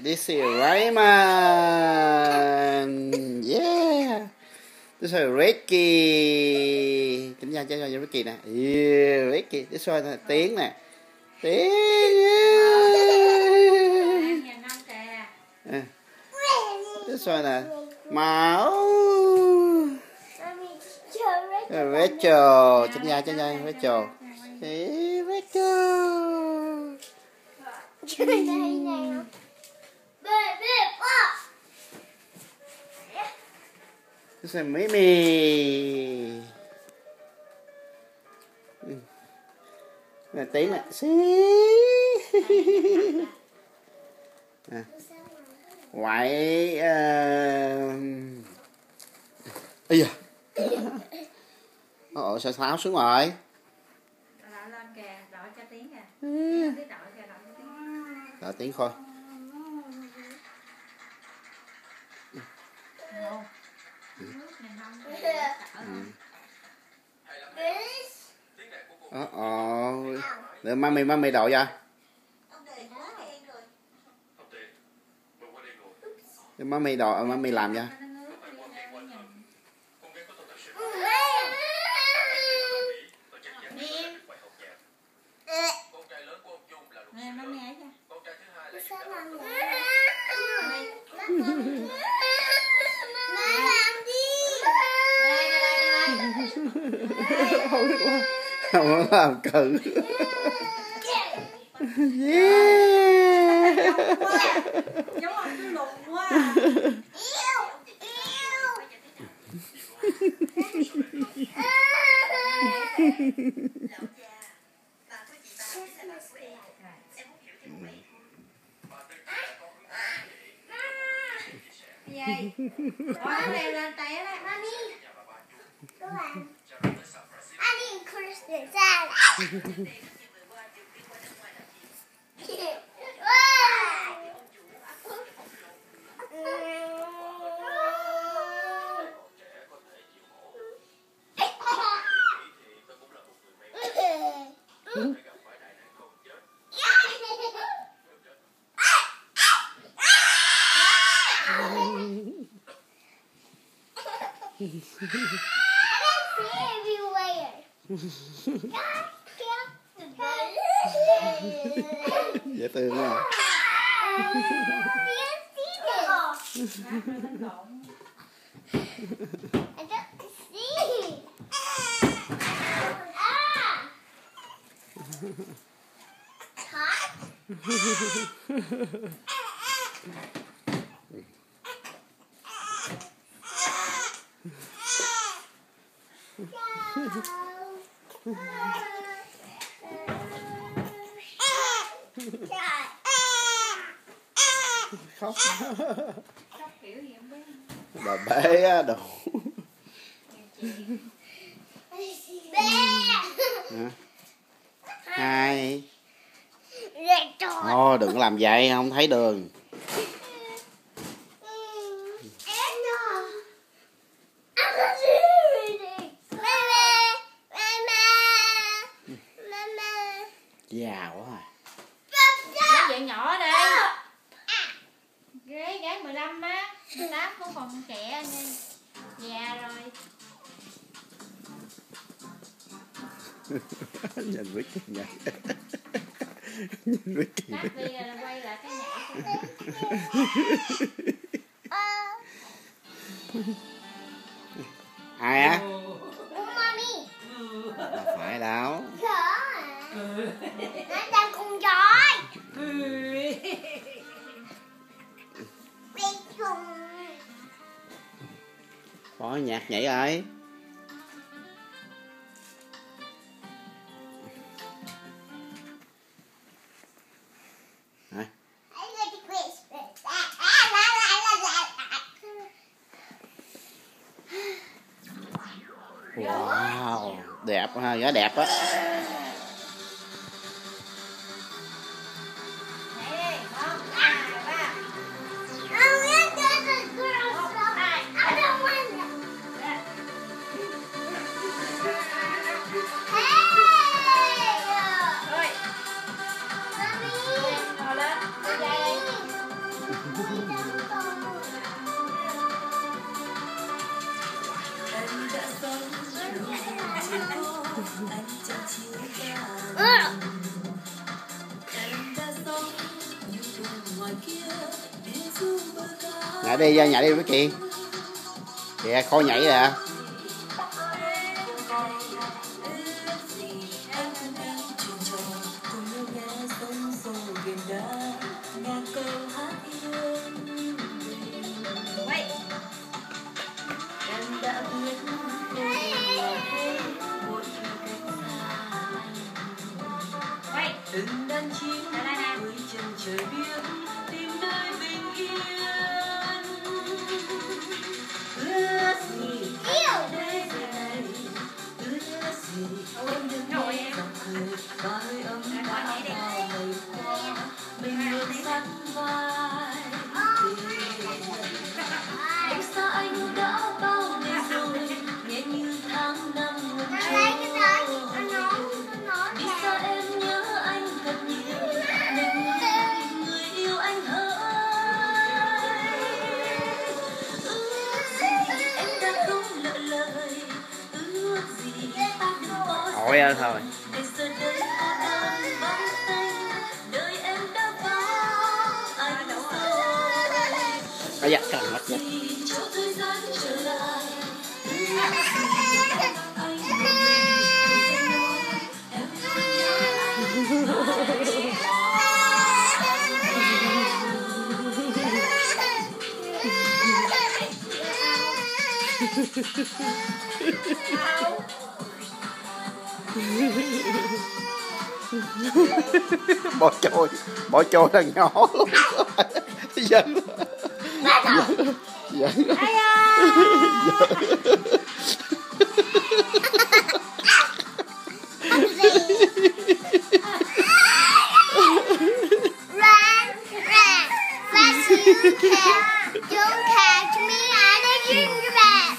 This is Raymond. Yeah. This is Ricky. Chỉnh ra cho Ricky nè. Yeah, Ricky. This one nè, Tiến nè. Tiến. Yeah. This one nè. Mão. Rachel. Chỉnh ra Rachel. Hey, Rachel. Chơi đây nào. This is Mimi. Nè Tiến nè. Quậy ây da. Sao tháo xuống rồi. Đội lên kìa, đội cho Tiến kìa. Đội Tiến coi. Để mami đội ra. Để mami đội, mami làm ra. Không có làm cự. Yeah. Giống ông cứ lùn quá. Vậy. Bỏ leo lên té đấy. Mami. Các bạn. I need Christmas salad. Dễ thương quá. Khóc. Khóc kiểu gì không biết. Bà bé á đồ. Hai. Đừng làm vậy, không thấy đường. Già quá à. Nói chuyện nhỏ đi. Gái 15 á, 18 cũng còn trẻ nha. Già rồi. Nhìn Ricky nhảy. Nhìn Ricky. Cắt đi rồi quay lại cái nhảy. Ai á? Mami. Đâu phải đâu. Nó đang cùng chói. Có nhạc nhảy rồi. Wow, đẹp ha, gái đẹp á. Nhảy đi ra, nhảy đi với chị. Kìa, Khôi nhảy rồi. Từng đàn chim với chân trời biếc tìm nơi bình yên. Ước gì thế giới này, ước gì em đừng nghe giọng cười và hơi ấm đã vào ngày qua. Mình luôn sắt vai em xa anh đã bao ngày rồi, nhẹ như tháng năm ngừng trôi. Đi xa em nhớ anh thật nhiều, mình người yêu anh hỡi. Ước gì em đã không lỡ lời, ước gì ta đừng bỏ Thôi ơi thôi. để giờ đây cô đơn vắng tay, đời em đã vắng anh rồi. Có giặt cần mất giặt. Cho thời gian trở lại. Bỏ trôi là nhỏ luôn. Dân dân Don't catch me at a gingerbread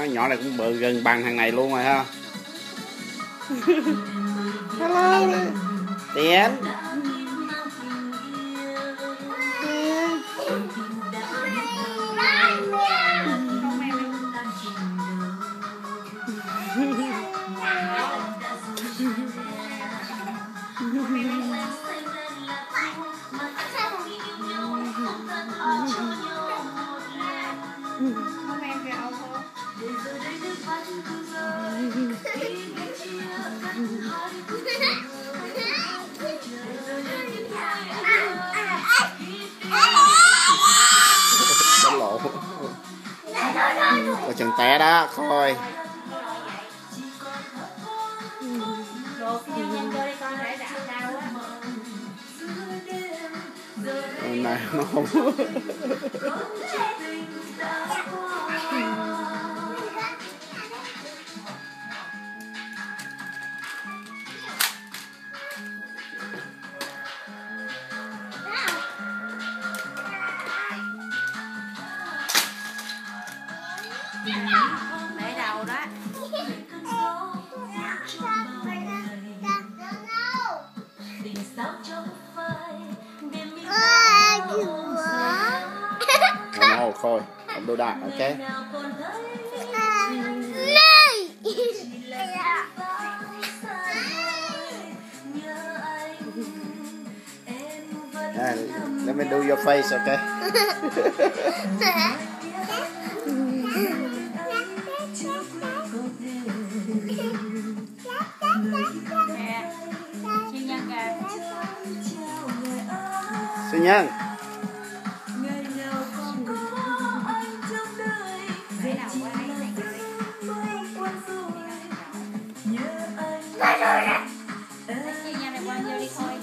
Nhỏ này cũng bự gần bằng thằng này luôn rồi ha. Hello Tiến. Đánh lộ. Coi chừng té đó, Khôi. này nó không. Để đầu đó. No, thôi, không đồ đạc, ok. Let me do your face, okay? Nè, siêu nhân kìa. Siêu nhân. Để đầu qua đây này. Siêu nhân này qua vô đi thôi.